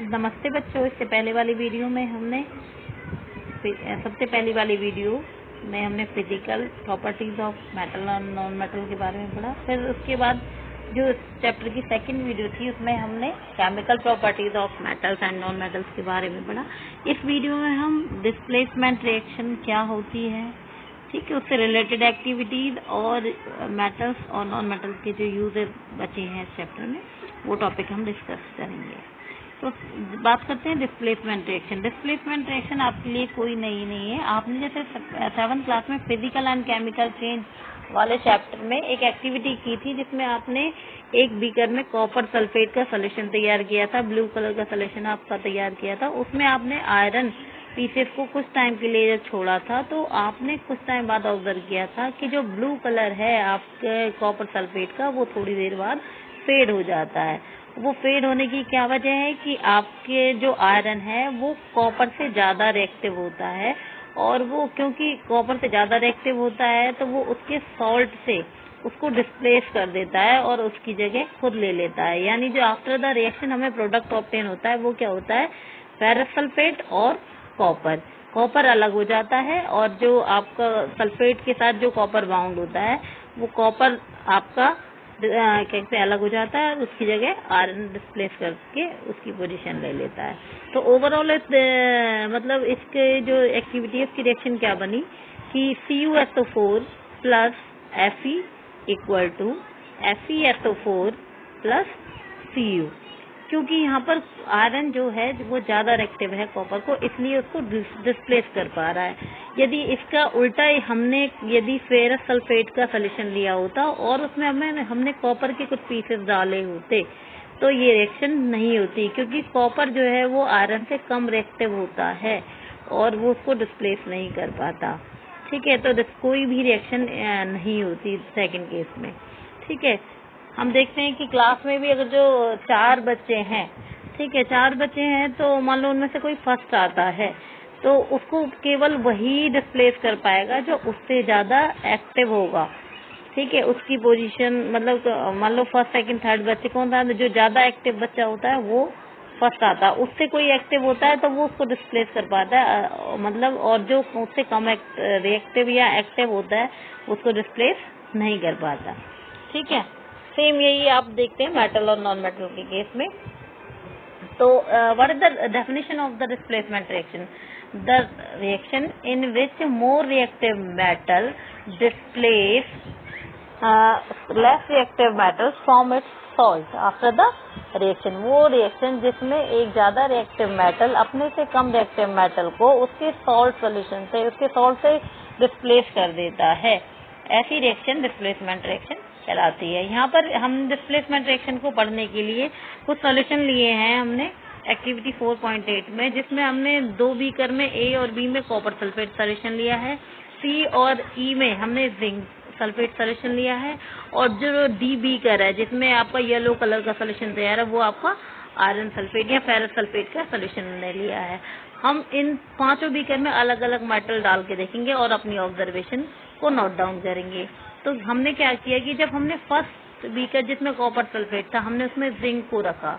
नमस्ते बच्चों। इससे पहले वाली वीडियो में हमने सबसे पहली वाली वीडियो में हमने फिजिकल प्रॉपर्टीज ऑफ मेटल और नॉन मेटल के बारे में पढ़ा। फिर उसके बाद जो चैप्टर की सेकंड वीडियो थी उसमें हमने chemical properties of metals and non metals के बारे में पढ़ा। इस वीडियो में हम डिस्प्लेसमेंट रिएक्शन क्या होती है, ठीक है, उससे रिलेटेड एक्टिविटीज और मेटल्स और नॉन मेटल्स के जो यूजेस बचे हैं इस चैप्टर में, वो टॉपिक हम डिस्कस करेंगे। तो बात करते हैं डिस्प्लेसमेंट रिएक्शन। डिस्प्लेसमेंट रिएक्शन आपके लिए कोई नहीं है। आपने जैसे 7th क्लास में फिजिकल एंड केमिकल चेंज वाले चैप्टर में एक एक्टिविटी की थी जिसमें आपने एक बीकर में कॉपर सल्फेट का सोल्यूशन तैयार किया था, ब्लू कलर का सोल्यूशन आपका तैयार किया था। उसमें आपने आयरन पीसेस को कुछ टाइम के लिए छोड़ा था, तो आपने कुछ टाइम बाद ऑब्जर्व किया था कि जो ब्लू कलर है आपके कॉपर सल्फेट का वो थोड़ी देर बाद फेड हो जाता है। वो फेड होने की क्या वजह है कि आपके जो आयरन है वो कॉपर से ज्यादा रिएक्टिव होता है, और वो क्योंकि कॉपर से ज्यादा रिएक्टिव होता है तो वो उसके सॉल्ट से उसको डिस्प्लेस कर देता है और उसकी जगह खुद ले लेता है। यानी जो आफ्टर द रिएक्शन हमें प्रोडक्ट ऑब्टेन होता है वो क्या होता है, फेरस सल्फेट और कॉपर। कॉपर अलग हो जाता है और जो आपका सल्फेट के साथ जो कॉपर बाउंड होता है वो कॉपर आपका कैसे अलग हो जाता है, उसकी जगह आयरन डिस्प्लेस करके उसकी पोजीशन ले लेता है। तो ओवरऑल मतलब इसके जो एक्टिविटी है उसकी रिएक्शन क्या बनी कि CuSO4 plus Fe equal to FeSO4 plus Cu। क्योंकि यहाँ पर आयरन जो है वो ज्यादा रिएक्टिव है कॉपर को, इसलिए उसको डिस्प्लेस कर पा रहा है। यदि इसका उल्टा हमने यदि फेरस सल्फेट का सोल्यूशन लिया होता और उसमें हमने कॉपर के कुछ पीसेस डाले होते तो ये रिएक्शन नहीं होती, क्योंकि कॉपर जो है वो आयरन से कम रिएक्टिव होता है और वो उसको डिस्प्लेस नहीं कर पाता। ठीक है, तो कोई भी रिएक्शन नहीं होती सेकंड केस में। ठीक है, हम देखते हैं कि क्लास में भी अगर जो 4 बच्चे हैं, ठीक है, 4 बच्चे हैं, तो मान लो उनमें से कोई फर्स्ट आता है तो उसको केवल वही डिस्प्लेस कर पाएगा जो उससे ज्यादा एक्टिव होगा। ठीक है, उसकी पोजीशन मतलब मान लो फर्स्ट सेकंड थर्ड बच्चे कौन था, जो ज्यादा एक्टिव बच्चा होता है वो फर्स्ट आता है, उससे कोई एक्टिव होता है तो वो उसको डिस्प्लेस कर पाता है मतलब, और जो उससे कम रिएक्टिव या एक्टिव होता है उसको डिस्प्लेस नहीं कर पाता। ठीक है, सेम यही आप देखते हैं मेटल और नॉन मेटल के केस में। तो what is the definition of the displacement reaction? The reaction in which more reactive metal displace less reactive metals from its salt after the reaction. वो रिएक्शन जिसमें एक ज्यादा रिएक्टिव मेटल अपने से कम reactive metal को उसके सॉल्ट सोल्यूशन से, उसके सॉल्ट से डिस्प्लेस कर देता है, ऐसी रिएक्शन डिस्प्लेसमेंट रिएक्शन कहलाती है। यहाँ पर हम डिस्प्लेसमेंट रिएक्शन को पढ़ने के लिए कुछ सॉल्यूशन लिए हैं हमने एक्टिविटी 4.8 में, जिसमें हमने 2 बीकर में A और B में कॉपर सल्फेट सॉल्यूशन लिया है, C और E में हमने जिंक सल्फेट सॉल्यूशन लिया है, और जो D बीकर है जिसमें आपका येलो कलर का सॉल्यूशन तैयार है वो आपका आयरन सल्फेट या फेरस सल्फेट का सॉल्यूशन ने लिया है। हम इन 5 बीकर में अलग अलग मेटल डाल के देखेंगे और अपनी ऑब्जर्वेशन को नोट डाउन करेंगे। तो हमने क्या किया कि जब हमने फर्स्ट बीकर जिसमें कॉपर सल्फेट था हमने उसमें जिंक को रखा।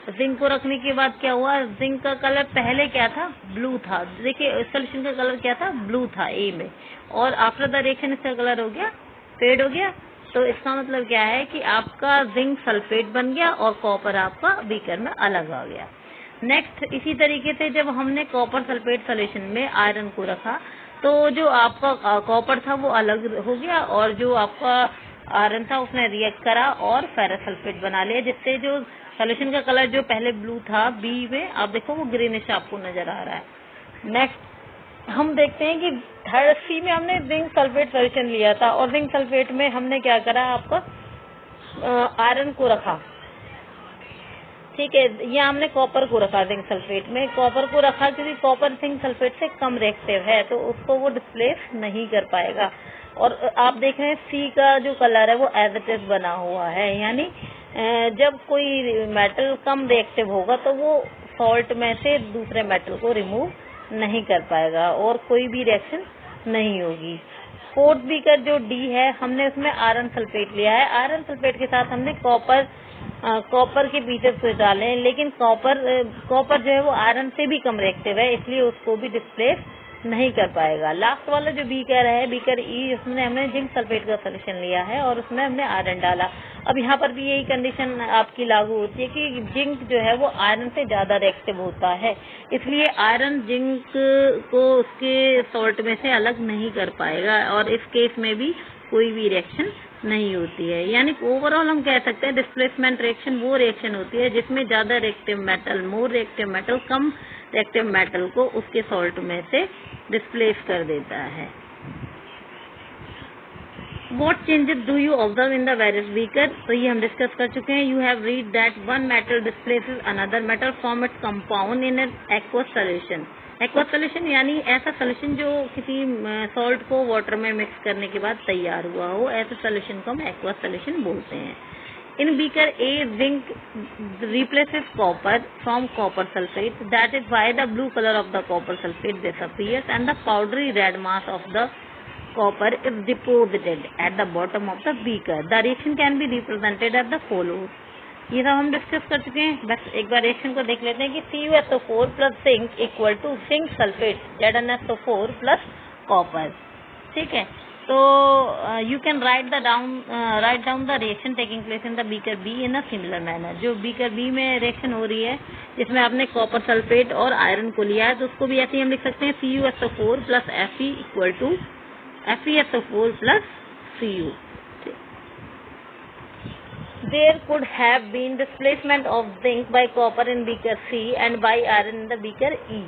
जिंक को रखने के बाद क्या हुआ, जिंक का कलर पहले क्या था, ब्लू था। देखिए सोल्यूशन का कलर क्या था, ब्लू था A में, और आफ्टर द रिएक्शन इसका कलर हो गया फेड हो गया। तो इसका मतलब क्या है कि आपका जिंक सल्फेट बन गया और कॉपर आपका बीकर में अलग आ गया। नेक्स्ट इसी तरीके से जब हमने कॉपर सल्फेट सोल्यूशन में आयरन को रखा तो जो आपका कॉपर था वो अलग हो गया और जो आपका आयरन था उसने रिएक्ट करा और फेरस सल्फेट बना लिया, जिससे जो सोल्यूशन का कलर जो पहले ब्लू था B में, आप देखो वो ग्रीनिश आपको नजर आ रहा है। नेक्स्ट हम देखते हैं कि थर्ड C में हमने जिंक सल्फेट सोल्यूशन लिया था और जिंक सल्फेट में हमने क्या करा, आपका आयरन को रखा। ठीक है, यहाँ हमने कॉपर को रखा जिंक सल्फेट में, कॉपर को रखा क्योंकि कॉपर जिंक सल्फेट से कम रिएक्टिव है तो उसको वो डिस्प्लेस नहीं कर पाएगा। और आप देख रहे हैं C का जो कलर है वो एज इट इज बना हुआ है, यानी जब कोई मेटल कम रिएक्टिव होगा तो वो सॉल्ट में से दूसरे मेटल को रिमूव नहीं कर पाएगा और कोई भी रिएक्शन नहीं होगी। फोर्थ बीकर जो D है हमने उसमें आयरन सल्फेट लिया है, आयरन सल्फेट के साथ हमने कॉपर कॉपर के पीसेस को डालें, लेकिन कॉपर जो है वो आयरन से भी कम रिएक्टिव है, इसलिए उसको भी डिस्प्लेस नहीं कर पाएगा। लास्ट वाला जो बीकर है, बीकर ई, उसमें हमने जिंक सल्फेट का सोल्यूशन लिया है और उसमें हमने आयरन डाला। अब यहाँ पर भी यही कंडीशन आपकी लागू होती है कि जिंक जो है वो आयरन से ज्यादा रिएक्टिव होता है, इसलिए आयरन जिंक को उसके सॉल्ट में से अलग नहीं कर पाएगा और इस केस में भी कोई भी रिएक्शन नहीं होती है। यानी ओवरऑल हम कह सकते हैं डिस्प्लेसमेंट रिएक्शन वो रिएक्शन होती है जिसमें ज्यादा reactive metal, more reactive metal कम रिएक्टिव मेटल को उसके सॉल्ट में से डिस्प्लेस कर देता है। What changes do you observe in the various beaker? तो ये हम डिस्कस कर चुके हैं। You have read that one metal displaces another metal from its compound in an aqueous solution. Aqueous solution यानी ऐसा सोल्यूशन जो किसी सॉल्ट को वाटर में मिक्स करने के बाद तैयार हुआ हो, ऐसे सोल्यूशन को हम एक्वस सोल्यूशन बोलते हैं। इन beaker A zinc replaces copper from copper sulfate. That is why the blue color of the copper sulfate disappears and the powdery red mass of the copper is deposited at the bottom of the beaker. The reaction can be represented as the follows. ये सब हम discuss कर चुके हैं। बस एक बार reaction को देख लेते हैं कि CuSO4 plus zinc equal to zinc sulphate ZnSO4 plus copper. ठीक है, तो you can write down the reaction taking place in the beaker B in a similar manner. जो बीकर बी में रिएक्शन हो रही है जिसमें आपने कॉपर सल्फेट और आयरन को लिया है, तो उसको भी ऐसे ही हम लिख सकते हैं CuSO4 plus Fe equal to FeSO4 plus Cu। There could have been displacement of zinc by copper in beaker C and by iron in the beaker E.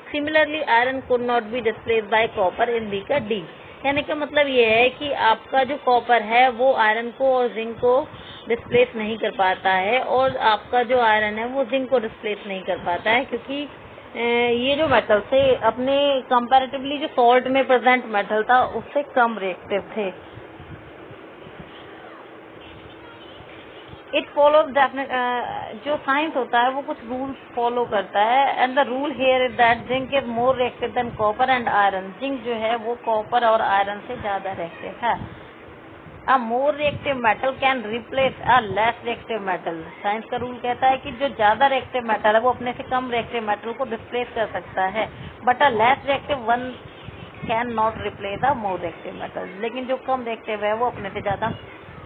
Similarly, iron could not be displaced by copper in beaker D. यानी कि मतलब ये है कि आपका जो copper है वो आयरन को और जिंक को डिस्प्लेस नहीं कर पाता है और आपका जो आयरन है वो जिंक को डिस्प्लेस नहीं कर पाता है, क्योंकि ये जो मेटल थे अपने कंपैरेटिवली जो सॉल्ट में प्रेजेंट मेटल था उससे कम रिएक्टिव थे। इट फॉलोज डेफिनेट, जो साइंस होता है वो कुछ रूल्स फॉलो करता है and the rule here is that zinc is more reactive than copper and iron. Zinc जो है वो कॉपर और आयरन से ज्यादा रिएक्टिव है। A more reactive metal can replace a less reactive metal. Science का रूल कहता है कि जो ज्यादा रिएक्टिव मेटल है वो अपने से कम रिएक्टिव मेटल को डिस्प्लेस कर सकता है, but a less reactive one can not replace a more reactive metal. लेकिन जो कम रिएक्टिव है वो अपने से ज्यादा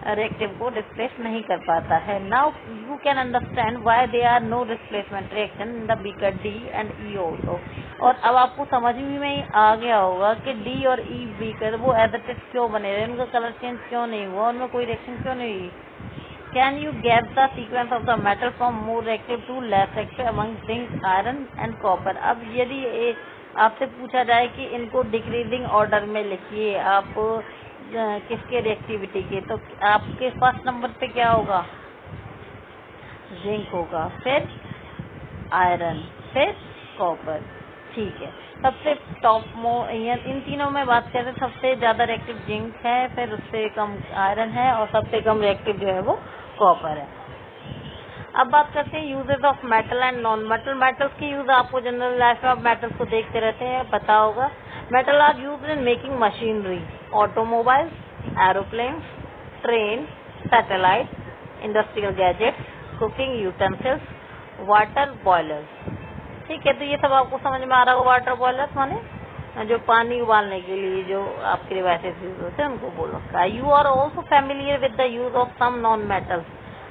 रिएक्टिव को डिस्प्लेस नहीं कर पाता है। Now you can understand why they are no displacement reaction in the beaker D and E also. और अब आपको समझ में आ गया होगा कि डी और ई बीकर वो एज इट इज क्यों बने रहे, उनका कलर चेंज क्यों नहीं हुआ, उनमें कोई रिएक्शन क्यों नहीं हुई। Can you get the sequence of the metal from more reactive to less reactive among zinc, iron and copper. अब यदि आपसे पूछा जाए कि इनको डिक्रीजिंग ऑर्डर में लिखिए आप किसके रिएक्टिविटी के, तो आपके फर्स्ट नंबर पे क्या होगा, जिंक होगा, फिर आयरन, फिर कॉपर। ठीक है, सबसे टॉप इन तीनों में बात करें सबसे ज्यादा रिएक्टिव जिंक है, फिर उससे कम आयरन है और सबसे कम रिएक्टिव जो है वो कॉपर है। अब बात करते हैं uses of metal and non metal. Metals की यूज आपको जनरल लाइफ में आप मेटल्स को देखते रहते हैं, पता होगा। Metal are used in making machinery, automobiles, aeroplanes, train, satellite, industrial gadgets, cooking utensils, water boilers. ठीक है, तो ये सब आपको समझ में आ रहा होगा। वाटर बॉयलर्स माने जो पानी उबालने के लिए जो आपके डिवाइसेस यूज होते हैं उनको बोल रखा है। You are also familiar with the use of some non metals.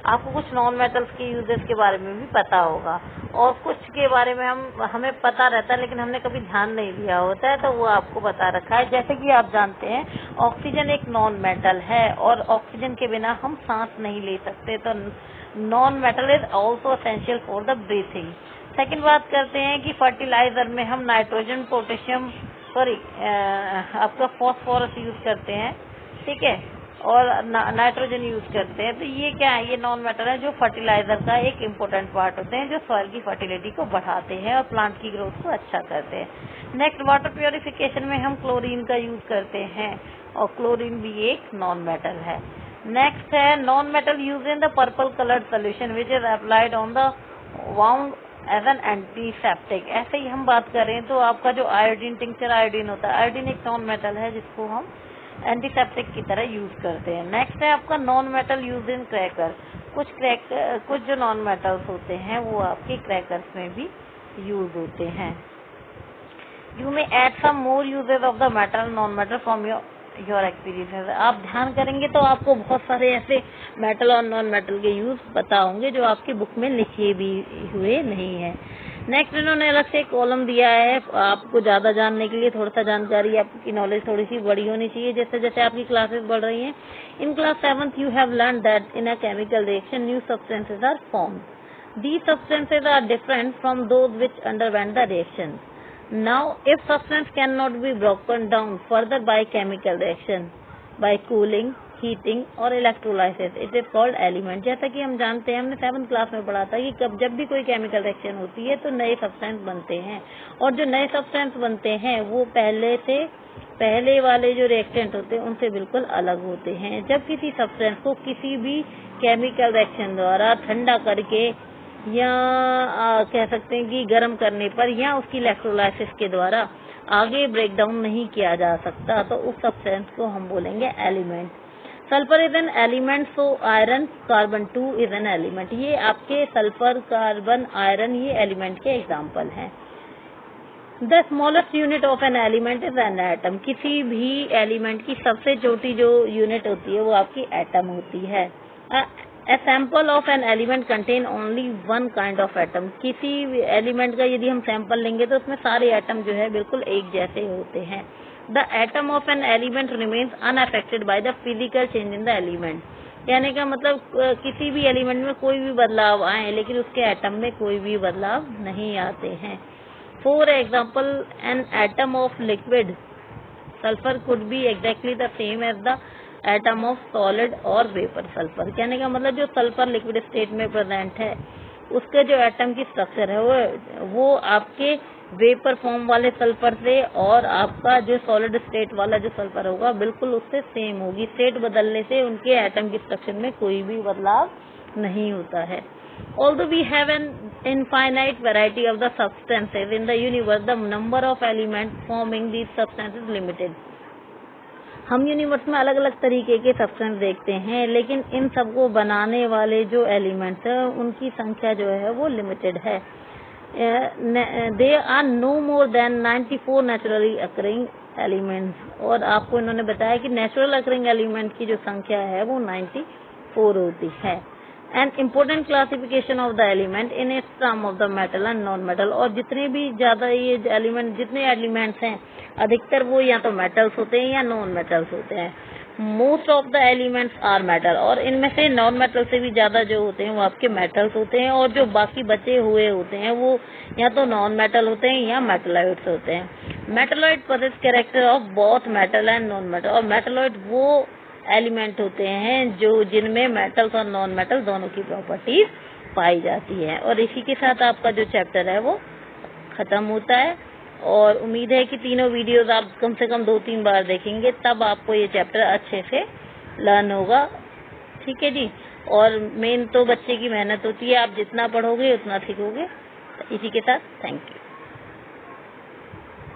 आपको कुछ नॉन मेटल्स के यूजेस के बारे में भी पता होगा और कुछ के बारे में हमें पता रहता है लेकिन हमने कभी ध्यान नहीं दिया होता है, तो वो आपको बता रखा है। जैसे कि आप जानते हैं ऑक्सीजन एक नॉन मेटल है और ऑक्सीजन के बिना हम सांस नहीं ले सकते, तो non metal is also essential for the breathing. Second बात करते हैं कि फर्टिलाइजर में हम नाइट्रोजन, पोटेशियम, आपका फॉस्फोरस यूज करते हैं, ठीक है, और नाइट्रोजन यूज करते हैं। तो ये क्या है, ये नॉन मेटल है जो फर्टिलाइजर का एक इम्पोर्टेंट पार्ट होते हैं, जो सॉइल की फर्टिलिटी को बढ़ाते हैं और प्लांट की ग्रोथ को अच्छा करते हैं। नेक्स्ट, वाटर प्योरिफिकेशन में हम क्लोरीन का यूज करते हैं और क्लोरीन भी एक नॉन मेटल है। नेक्स्ट है non metal use in the purple coloured solution which is applied on the wound as an antiseptic. ऐसे ही हम बात करें तो आपका जो आयोडीन, टिंक्चर आयोडीन होता है, आयोडीन एक नॉन मेटल है जिसको हम एंटीसेप्टिक की तरह यूज करते हैं। नेक्स्ट है आपका नॉन मेटल यूज इन क्रैकर। कुछ जो नॉन मेटल्स होते हैं वो आपके क्रैकर्स में भी यूज होते हैं। You may add some more usages of the metal non metal from your experience. आप ध्यान करेंगे तो आपको बहुत सारे ऐसे मेटल और नॉन मेटल के यूज पता होंगे जो आपकी बुक में लिखे भी हुए नहीं है। नेक्स्ट इन्होंने अलग से कॉलम दिया है आपको ज्यादा जानने के लिए, थोड़ा सा जानकारी, आपकी नॉलेज थोड़ी सी बड़ी होनी चाहिए जैसे जैसे आपकी क्लासेस बढ़ रही हैं। In class 7th you have learn that in a chemical reaction new substances are formed. These substances are different from those which underwent the reaction. Now, if substance cannot be broken down further by chemical reaction, by cooling, heating or electrolysis, it is called element। जैसा कि हम जानते हैं, हमने 7th class में पढ़ा था कि जब भी कोई केमिकल रिएक्शन होती है तो नए सब्सटेंस बनते हैं, और जो नए सब्सटेंस बनते हैं वो पहले वाले जो रिएक्टेंट होते हैं उनसे बिल्कुल अलग होते हैं। जब किसी सब्सटेंस को किसी भी केमिकल रिएक्शन द्वारा ठंडा करके या कह सकते हैं कि गर्म करने पर या उसकी इलेक्ट्रोलाइसिस के द्वारा आगे ब्रेक डाउन नहीं किया जा सकता तो उस सब्सटेंस को हम बोलेंगे element. Sulphur is an element, so iron carbon 2 is an element. ये आपके सल्फर, कार्बन, आयरन ये एलिमेंट के एग्जाम्पल हैं। The smallest unit of an element is an atom. किसी भी एलिमेंट की सबसे छोटी जो यूनिट होती है वो आपकी एटम होती है। A sample of an element contain only one kind of atom। किसी एलिमेंट का यदि हम सैंपल लेंगे तो उसमें सारे एटम जो है बिल्कुल एक जैसे होते हैं। The atom of an element remains unaffected by the physical change in the element। कहने का मतलब किसी भी एलिमेंट में कोई भी बदलाव आए लेकिन उसके एटम में कोई भी बदलाव नहीं आते हैं। For example, an atom of liquid sulfur could be exactly the same as the atom of solid और वेपर सल्फर। कहने का मतलब जो सल्फर लिक्विड स्टेट में प्रेजेंट है उसके जो एटम की स्ट्रक्चर है वो आपके वेपर फॉर्म वाले सल्फर से और आपका जो सॉलिड स्टेट वाला जो सल्फर होगा बिल्कुल उससे सेम होगी। स्टेट बदलने से उनके एटम की स्ट्रक्चर में कोई भी बदलाव नहीं होता है। Although we have an infinite variety of the substances in the universe, the number of elements forming these substances is limited। हम यूनिवर्स में अलग अलग तरीके के सब्सटेंस देखते हैं लेकिन इन सबको बनाने वाले जो एलिमेंट्स हैं उनकी संख्या जो है वो लिमिटेड है। They are no more than 94 naturally occurring elements. और आपको इन्होंने बताया कि नेचुरल अकरिंग एलिमेंट की जो संख्या है वो 94 होती है। An important classification of the element in its some of the metal and non metal. और जितने भी ज्यादा ये एलिमेंट जितने एलिमेंट्स हैं अधिकतर वो या तो मेटल्स होते हैं या नॉन मेटल्स होते हैं। Most of the elements are metal. और इनमें से नॉन मेटल से भी ज्यादा जो होते हैं वो आपके मेटल्स होते हैं, और जो बाकी बचे हुए होते हैं वो या तो नॉन मेटल होते हैं या मेटलॉइड्स होते हैं। Metalloid possess character of both metal and non metal. और मेटलॉइड वो एलिमेंट होते हैं जो जिनमें मेटल्स और नॉन मेटल दोनों की प्रॉपर्टीज पाई जाती है। और इसी के साथ आपका जो चैप्टर है वो खत्म होता है, और उम्मीद है कि तीनों वीडियोस आप कम से कम 2-3 बार देखेंगे तब आपको ये चैप्टर अच्छे से लर्न होगा। ठीक है जी। और मेन तो बच्चे की मेहनत होती है, आप जितना पढ़ोगे उतना सीखोगे। इसी के साथ थैंक यू।